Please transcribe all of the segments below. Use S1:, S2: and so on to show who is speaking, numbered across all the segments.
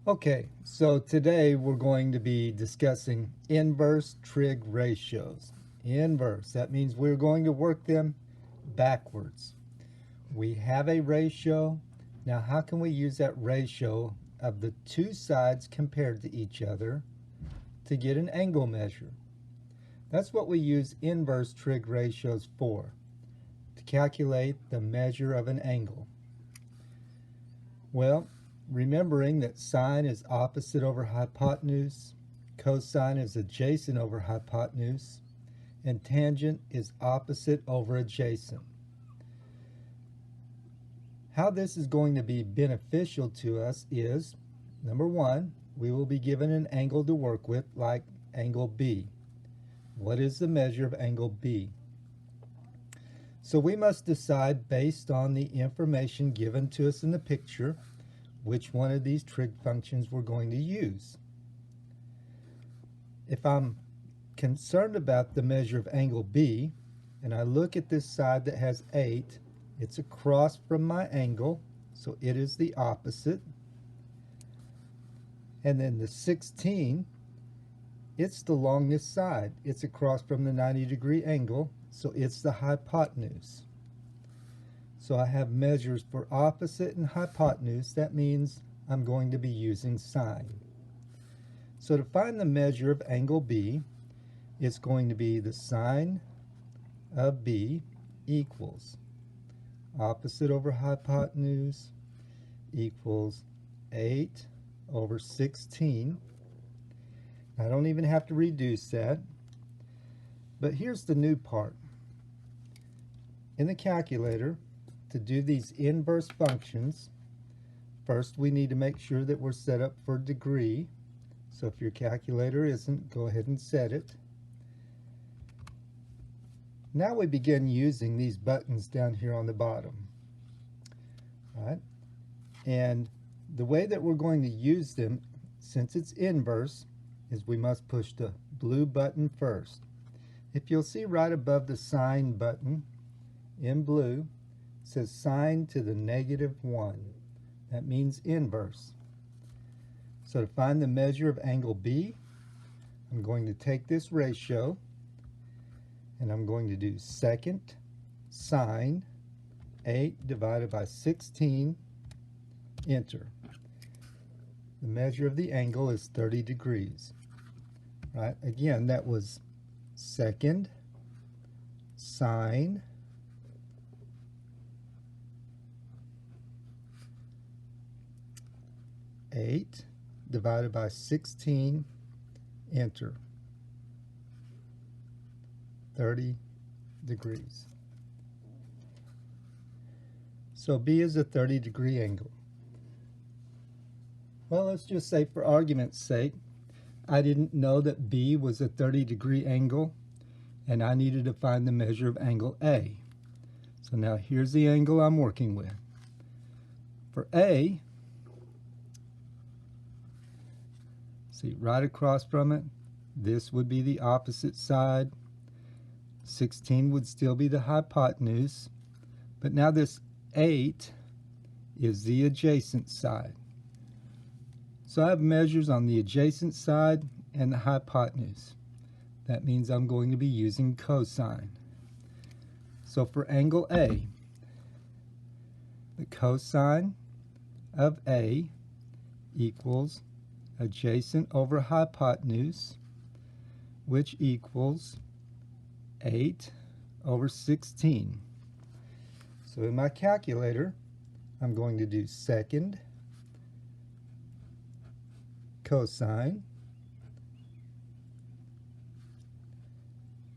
S1: Okay, so today we're going to be discussing inverse trig ratios. Inverse, that means we're going to work them backwards. We have a ratio. Now how can we use that ratio of the two sides compared to each other to get an angle measure? That's what we use inverse trig ratios for, to calculate the measure of an angle. Well, remembering that sine is opposite over hypotenuse, cosine is adjacent over hypotenuse, and tangent is opposite over adjacent. How this is going to be beneficial to us is, number one, we will be given an angle to work with, like angle B. What is the measure of angle B? So we must decide based on the information given to us in the picture which one of these trig functions we're going to use. If I'm concerned about the measure of angle B and I look at this side that has 8, it's across from my angle, so it is the opposite. And then the 16, it's the longest side. It's across from the 90-degree angle, so it's the hypotenuse. So I have measures for opposite and hypotenuse. That means I'm going to be using sine. So to find the measure of angle B, it's going to be the sine of B equals opposite over hypotenuse equals 8 over 16. I don't even have to reduce that. But here's the new part. In the calculator, to do these inverse functions, first we need to make sure that we're set up for degree. So if your calculator isn't, go ahead and set it. Now we begin using these buttons down here on the bottom. All right? And the way that we're going to use them, since it's inverse, is we must push the blue button first. If you'll see right above the sine button in blue, it says sine to the -1. That means inverse. So to find the measure of angle B, I'm going to take this ratio and I'm going to do second sine 8 divided by 16, enter. The measure of the angle is 30 degrees. Right? Again, that was second sine 8 divided by 16, enter. 30 degrees. So B is a 30-degree angle. Well, let's just say for argument's sake, I didn't know that B was a 30-degree angle, and I needed to find the measure of angle A. So now here's the angle I'm working with. For A, see right across from it, this would be the opposite side. 16 would still be the hypotenuse, but now this 8 is the adjacent side. So I have measures on the adjacent side and the hypotenuse. That means I'm going to be using cosine. So for angle A, the cosine of A equals adjacent over hypotenuse, which equals 8 over 16. So in my calculator, I'm going to do second cosine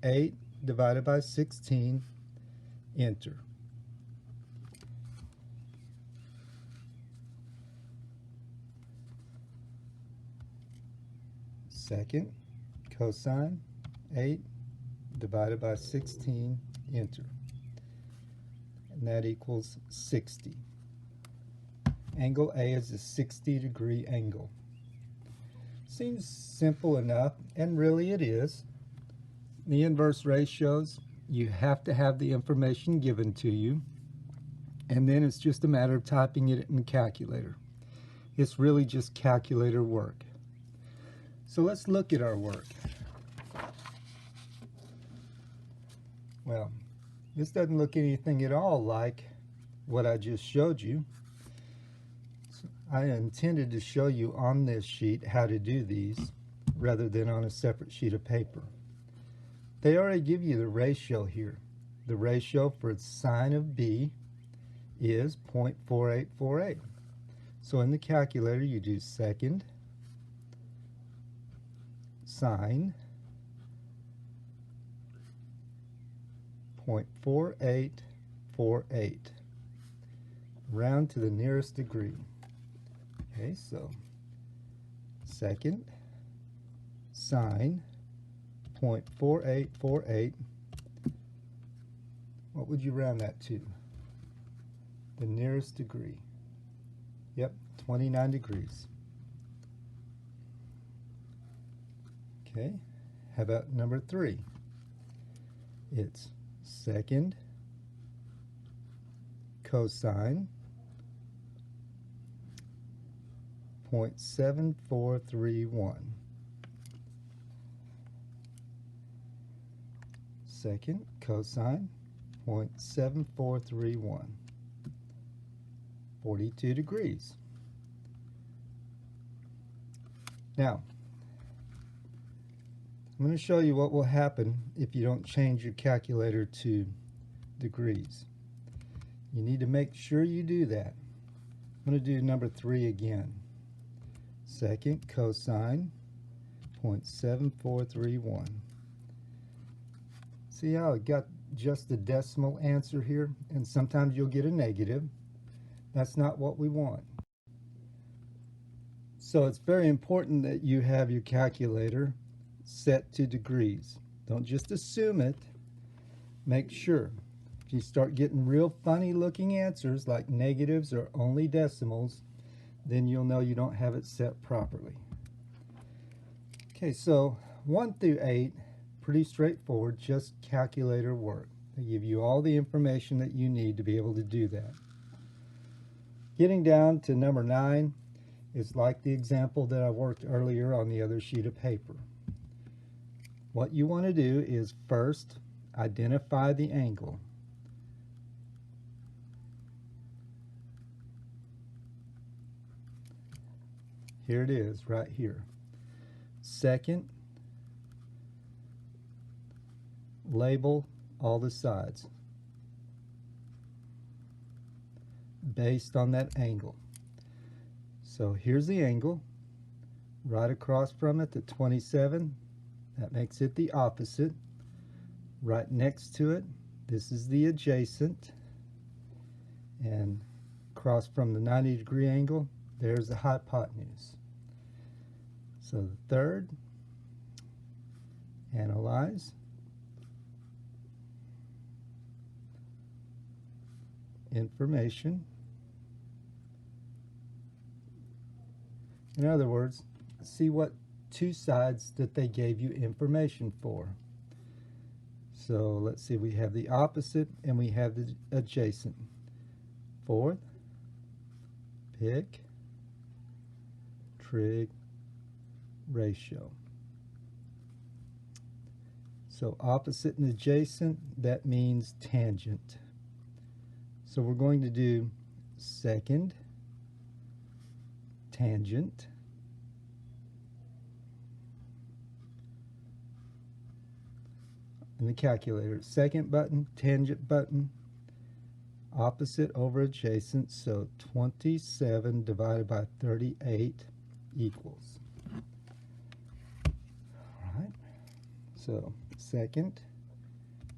S1: 8 divided by 16, enter. Second cosine 8 divided by 16, enter. And that equals 60. Angle A is a 60-degree angle. Seems simple enough, and really it is. The inverse ratios, you have to have the information given to you, and then it's just a matter of typing it in the calculator. It's really just calculator work. So let's look at our work. Well, this doesn't look anything at all like what I just showed you. So I intended to show you on this sheet how to do these rather than on a separate sheet of paper. They already give you the ratio here. The ratio for sine of b is 0.4848. So in the calculator you do second sine 0.4848, round to the nearest degree. Okay, so second sine 0.4848, what would you round that to? The nearest degree. Yep, 29 degrees. Okay, how about number 3? It's second cosine 0.7431. Second cosine 0.7431. 42 degrees. Now, I'm going to show you what will happen if you don't change your calculator to degrees. You need to make sure you do that. I'm going to do number 3 again. Second cosine 0.7431. See how it got just the decimal answer here? And sometimes you'll get a negative. That's not what we want. So it's very important that you have your calculator set to degrees. Don't just assume it. Make sure. If you start getting real funny looking answers like negatives or only decimals, then you'll know you don't have it set properly. Okay, so 1 through 8, pretty straightforward, just calculator work. They give you all the information that you need to be able to do that. Getting down to number 9 is like the example that I worked earlier on the other sheet of paper. What you want to do is first identify the angle. Here it is, right here. Second, label all the sides based on that angle. So here's the angle. Right across from it, the 27. That makes it the opposite. Right next to it, this is the adjacent. And across from the 90-degree angle, there's the hypotenuse. So the third, analyze. Information. In other words, see what two sides that they gave you information for. So let's see, we have the opposite and we have the adjacent. Fourth, pick trig ratio. So opposite and adjacent, that means tangent. So we're going to do second tangent in the calculator. Second button, tangent button, opposite over adjacent, so 27 divided by 38 equals. All right, so second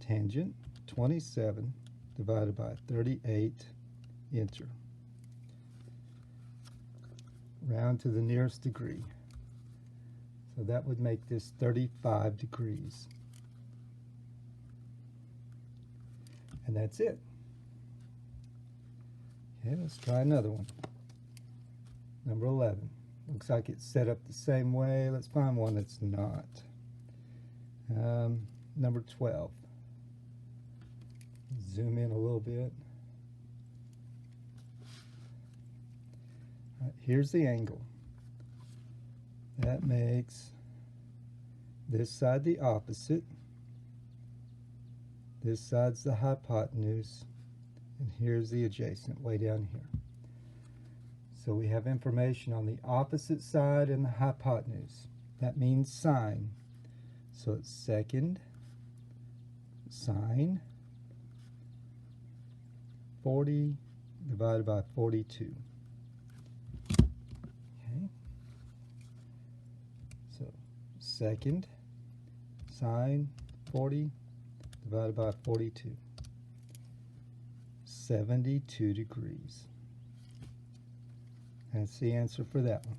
S1: tangent 27 divided by 38, enter. Round to the nearest degree. So that would make this 35 degrees. And that's it. Okay, let's try another one. Number 11. Looks like it's set up the same way. Let's find one that's not. Number 12. Zoom in a little bit. Right, here's the angle. That makes this side the opposite. This side's the hypotenuse. And here's the adjacent way down here. So we have information on the opposite side and the hypotenuse. That means sine. So it's second sine 40 divided by 42. Okay. So second sine 40 divided by 42. 72 degrees. That's the answer for that one.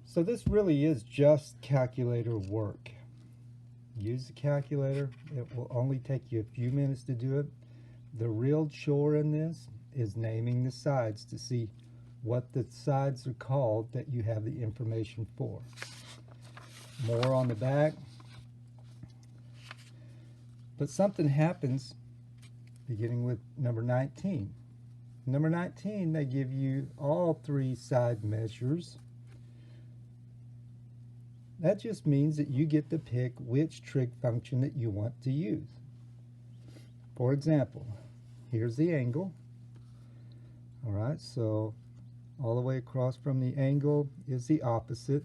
S1: So this really is just calculator work. Use the calculator. It will only take you a few minutes to do it. The real chore in this is naming the sides to see what the sides are called that you have the information for. More on the back. But something happens beginning with number 19. Number 19, they give you all three side measures. That just means that you get to pick which trig function that you want to use. For example, here's the angle. All right, so all the way across from the angle is the opposite.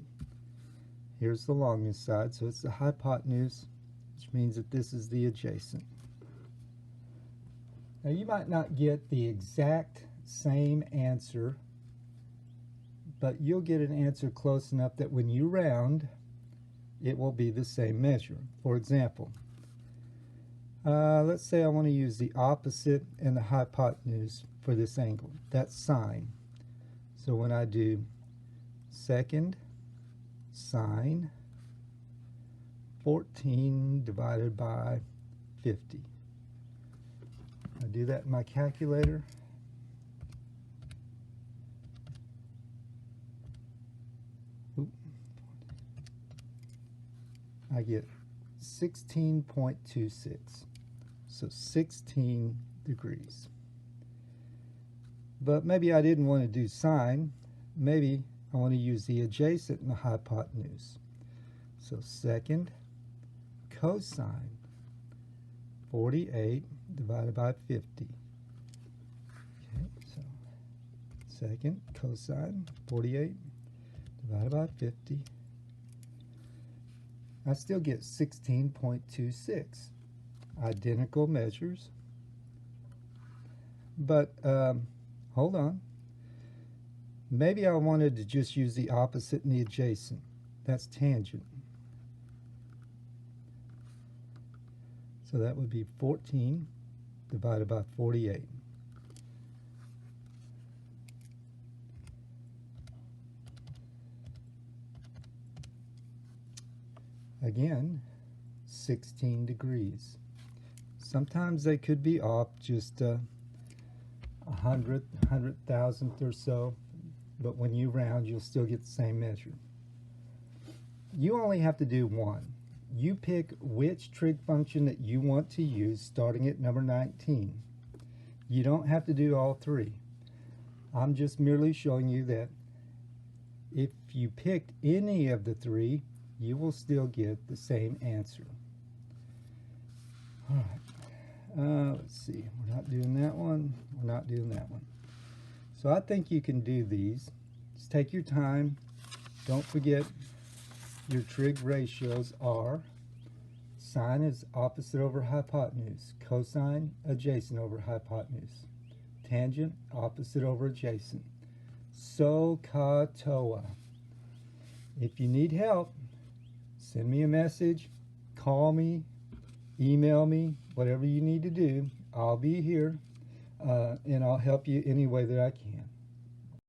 S1: Here's the longest side, so it's the hypotenuse, which means that this is the adjacent. Now you might not get the exact same answer, but you'll get an answer close enough that when you round, it will be the same measure. For example, let's say I want to use the opposite and the hypotenuse for this angle. That's sine. So when I do second sine 14 divided by 50. I do that in my calculator. I get 16.26. So 16 degrees. But maybe I didn't want to do sine. Maybe I want to use the adjacent and the hypotenuse. So second cosine 48 divided by 50. Okay, so second cosine 48 divided by 50. I still get 16.26. Identical measures. But hold on. Maybe I wanted to just use the opposite and the adjacent. That's tangent. So that would be 14 divided by 48. Again, 16 degrees. Sometimes they could be off just a hundred thousandth or so, but when you round, you'll still get the same measure. You only have to do one. You pick which trig function that you want to use starting at number 19. You don't have to do all three. I'm just merely showing you that if you picked any of the three, you will still get the same answer. All right, let's see. We're not doing that one. We're not doing that one. So I think you can do these. Just take your time. Don't forget your trig ratios are sine is opposite over hypotenuse, cosine adjacent over hypotenuse, tangent opposite over adjacent. SOHCAHTOA. If you need help, send me a message, call me, email me, whatever you need to do. I'll be here and I'll help you any way that I can.